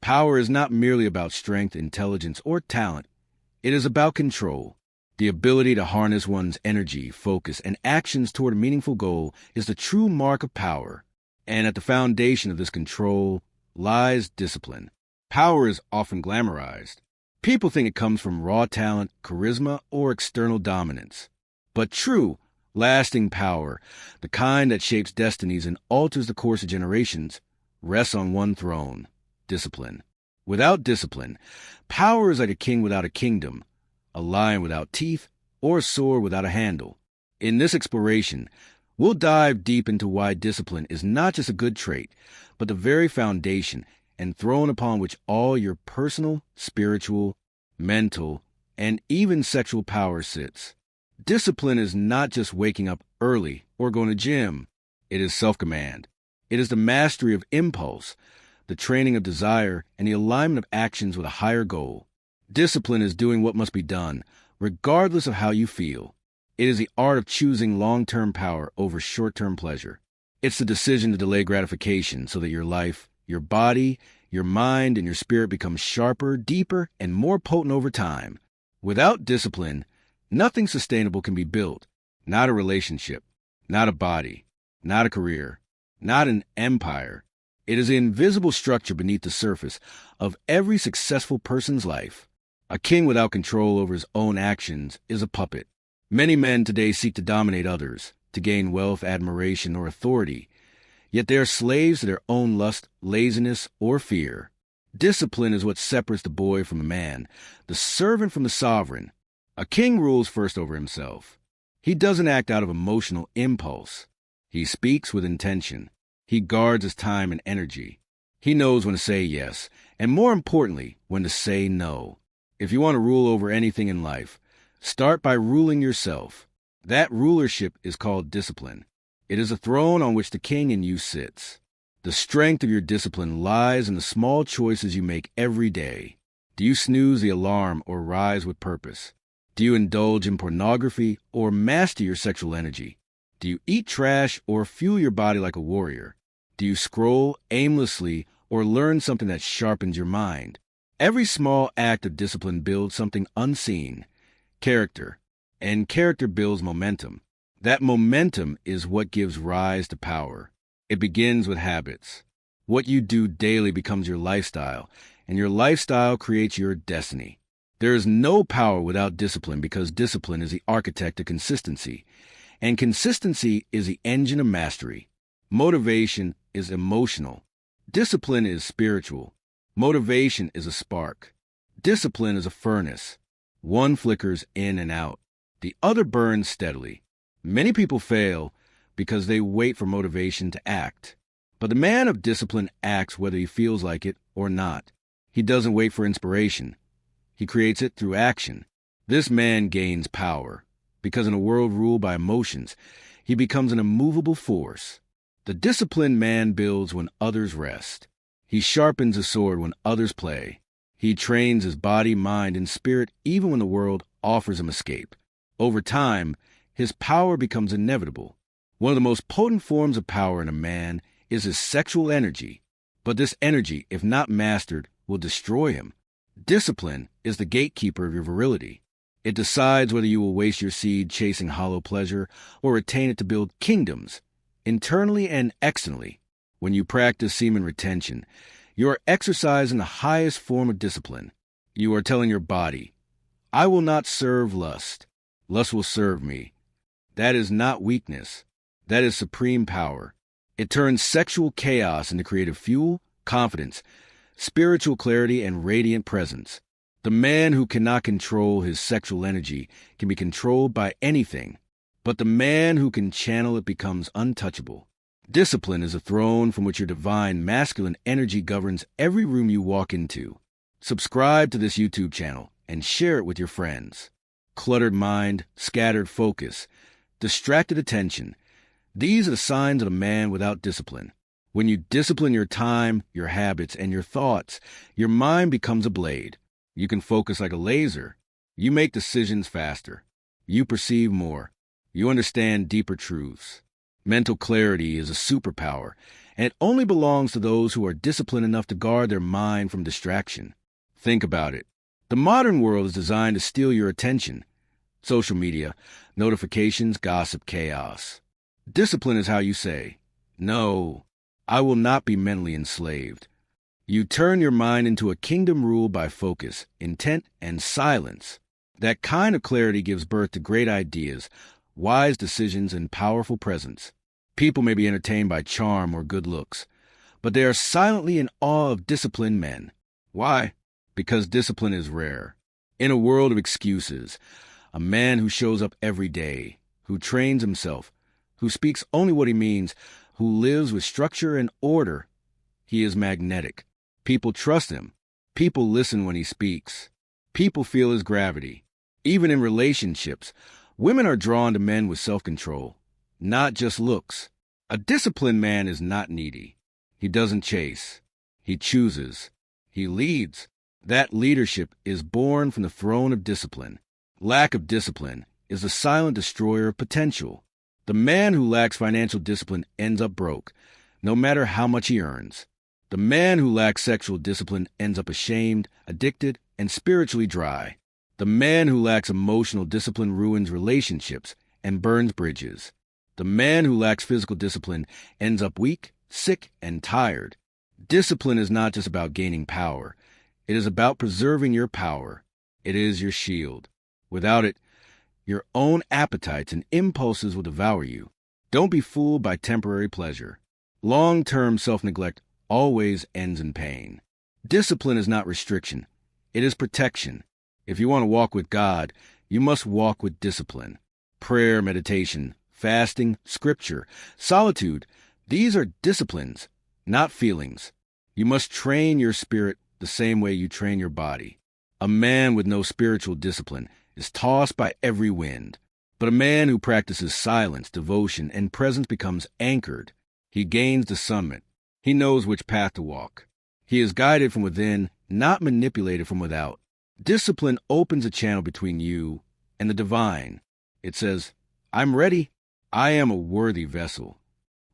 Power is not merely about strength, intelligence, or talent. It is about control. The ability to harness one's energy, focus, and actions toward a meaningful goal is the true mark of power. And at the foundation of this control lies discipline. Power is often glamorized. People think it comes from raw talent, charisma, or external dominance. But true, lasting power, the kind that shapes destinies and alters the course of generations, rests on one throne: discipline. Without discipline, power is like a king without a kingdom, a lion without teeth, or a sword without a handle. In this exploration, we'll dive deep into why discipline is not just a good trait, but the very foundation and throne upon which all your personal, spiritual, mental, and even sexual power sits. Discipline is not just waking up early or going to gym. It is self-command. It is the mastery of impulse, the training of desire, and the alignment of actions with a higher goal. Discipline is doing what must be done, regardless of how you feel. It is the art of choosing long-term power over short-term pleasure. It's the decision to delay gratification so that your life, your body, your mind, and your spirit become sharper, deeper, and more potent over time. Without discipline, nothing sustainable can be built. Not a relationship, not a body, not a career, not an empire. It is the invisible structure beneath the surface of every successful person's life. A king without control over his own actions is a puppet. Many men today seek to dominate others, to gain wealth, admiration, or authority. Yet they are slaves to their own lust, laziness, or fear. Discipline is what separates the boy from the man, the servant from the sovereign. A king rules first over himself. He doesn't act out of emotional impulse. He speaks with intention. He guards his time and energy. He knows when to say yes, and more importantly, when to say no. If you want to rule over anything in life, start by ruling yourself. That rulership is called discipline. It is a throne on which the king in you sits. The strength of your discipline lies in the small choices you make every day. Do you snooze the alarm or rise with purpose? Do you indulge in pornography or master your sexual energy? Do you eat trash or fuel your body like a warrior? Do you scroll aimlessly or learn something that sharpens your mind? Every small act of discipline builds something unseen, character, and character builds momentum. That momentum is what gives rise to power. It begins with habits. What you do daily becomes your lifestyle, and your lifestyle creates your destiny. There is no power without discipline because discipline is the architect of consistency, and consistency is the engine of mastery. Motivation is emotional. Discipline is spiritual. Motivation is a spark. Discipline is a furnace. One flickers in and out. The other burns steadily. Many people fail because they wait for motivation to act. But the man of discipline acts whether he feels like it or not. He doesn't wait for inspiration. He creates it through action. This man gains power because in a world ruled by emotions, he becomes an immovable force. The disciplined man builds when others rest. He sharpens his sword when others play. He trains his body, mind, and spirit even when the world offers him escape. Over time, his power becomes inevitable. One of the most potent forms of power in a man is his sexual energy. But this energy, if not mastered, will destroy him. Discipline is the gatekeeper of your virility. It decides whether you will waste your seed chasing hollow pleasure or retain it to build kingdoms, internally and externally. When you practice semen retention, you are exercising the highest form of discipline. You are telling your body, I will not serve lust. Lust will serve me. That is not weakness. That is supreme power. It turns sexual chaos into creative fuel, confidence, spiritual clarity, and radiant presence. The man who cannot control his sexual energy can be controlled by anything, but the man who can channel it becomes untouchable. Discipline is a throne from which your divine masculine energy governs every room you walk into. Subscribe to this YouTube channel and share it with your friends. Cluttered mind, scattered focus, distracted attention. These are the signs of a man without discipline. When you discipline your time, your habits, and your thoughts, your mind becomes a blade. You can focus like a laser. You make decisions faster. You perceive more. You understand deeper truths. Mental clarity is a superpower, and it only belongs to those who are disciplined enough to guard their mind from distraction. Think about it. The modern world is designed to steal your attention. Social media, notifications, gossip, chaos. Discipline is how you say, "No, I will not be mentally enslaved." You turn your mind into a kingdom ruled by focus, intent, and silence. That kind of clarity gives birth to great ideas, wise decisions, and powerful presence. People may be entertained by charm or good looks, but they are silently in awe of disciplined men. Why? Because discipline is rare. In a world of excuses, a man who shows up every day, who trains himself, who speaks only what he means, who lives with structure and order, he is magnetic. People trust him. People listen when he speaks. People feel his gravity. Even in relationships, women are drawn to men with self-control, not just looks. A disciplined man is not needy. He doesn't chase. He chooses. He leads. That leadership is born from the throne of discipline. Lack of discipline is the silent destroyer of potential. The man who lacks financial discipline ends up broke, no matter how much he earns. The man who lacks sexual discipline ends up ashamed, addicted, and spiritually dry. The man who lacks emotional discipline ruins relationships and burns bridges. The man who lacks physical discipline ends up weak, sick, and tired. Discipline is not just about gaining power. It is about preserving your power. It is your shield. Without it, your own appetites and impulses will devour you. Don't be fooled by temporary pleasure. Long-term self-neglect always ends in pain. Discipline is not restriction. It is protection. If you want to walk with God, you must walk with discipline. Prayer, meditation, fasting, scripture, solitude, these are disciplines, not feelings. You must train your spirit the same way you train your body. A man with no spiritual discipline is tossed by every wind. But a man who practices silence, devotion, and presence becomes anchored. He gains discernment. He knows which path to walk. He is guided from within, not manipulated from without. Discipline opens a channel between you and the divine. It says, "I'm ready. I am a worthy vessel."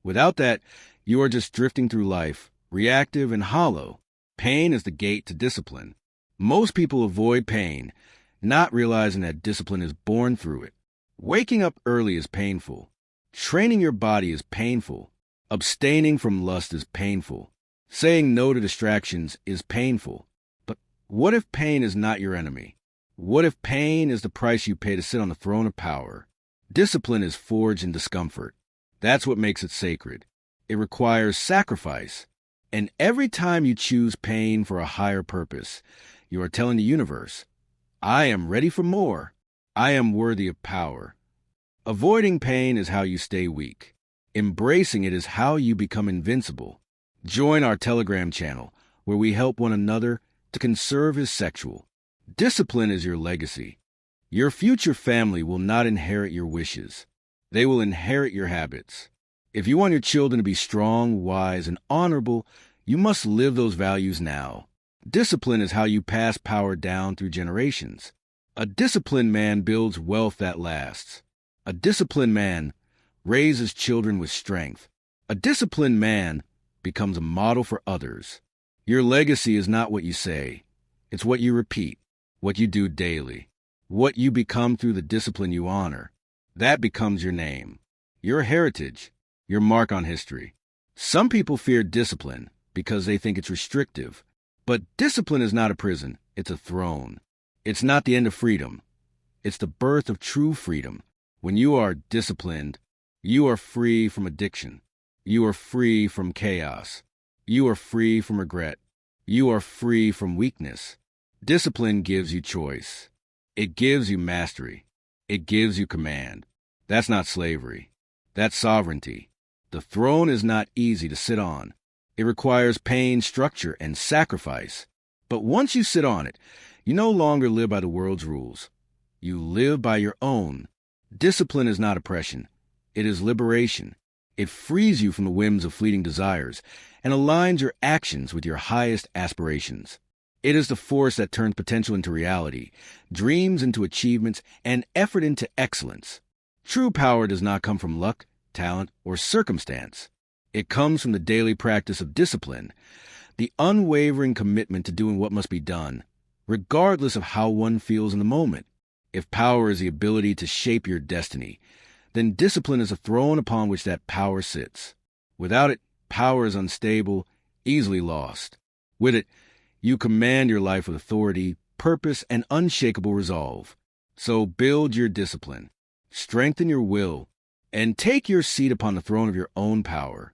Without that, you are just drifting through life, reactive and hollow. Pain is the gate to discipline. Most people avoid pain, not realizing that discipline is born through it. Waking up early is painful. Training your body is painful. Abstaining from lust is painful. Saying no to distractions is painful. But what if pain is not your enemy? What if pain is the price you pay to sit on the throne of power? Discipline is forged in discomfort. That's what makes it sacred. It requires sacrifice. And every time you choose pain for a higher purpose, you are telling the universe, "I am ready for more. I am worthy of power." Avoiding pain is how you stay weak. Embracing it is how you become invincible. Join our Telegram channel, where we help one another to conserve his sexual. Discipline is your legacy. Your future family will not inherit your wishes. They will inherit your habits. If you want your children to be strong, wise, and honorable, you must live those values now. Discipline is how you pass power down through generations. A disciplined man builds wealth that lasts. A disciplined man raises children with strength. A disciplined man becomes a model for others. Your legacy is not what you say. It's what you repeat, what you do daily, what you become through the discipline you honor. That becomes your name, your heritage, your mark on history. Some people fear discipline because they think it's restrictive. But discipline is not a prison. It's a throne. It's not the end of freedom. It's the birth of true freedom. When you are disciplined, you are free from addiction. You are free from chaos. You are free from regret. You are free from weakness. Discipline gives you choice. It gives you mastery. It gives you command. That's not slavery. That's sovereignty. The throne is not easy to sit on. It requires pain, structure, and sacrifice. But once you sit on it, you no longer live by the world's rules. You live by your own. Discipline is not oppression. It is liberation. It frees you from the whims of fleeting desires and aligns your actions with your highest aspirations. It is the force that turns potential into reality, dreams into achievements, and effort into excellence. True power does not come from luck, talent, or circumstance. It comes from the daily practice of discipline, the unwavering commitment to doing what must be done, regardless of how one feels in the moment. If power is the ability to shape your destiny, then discipline is a throne upon which that power sits. Without it, power is unstable, easily lost. With it, you command your life with authority, purpose, and unshakable resolve. So build your discipline, strengthen your will, and take your seat upon the throne of your own power.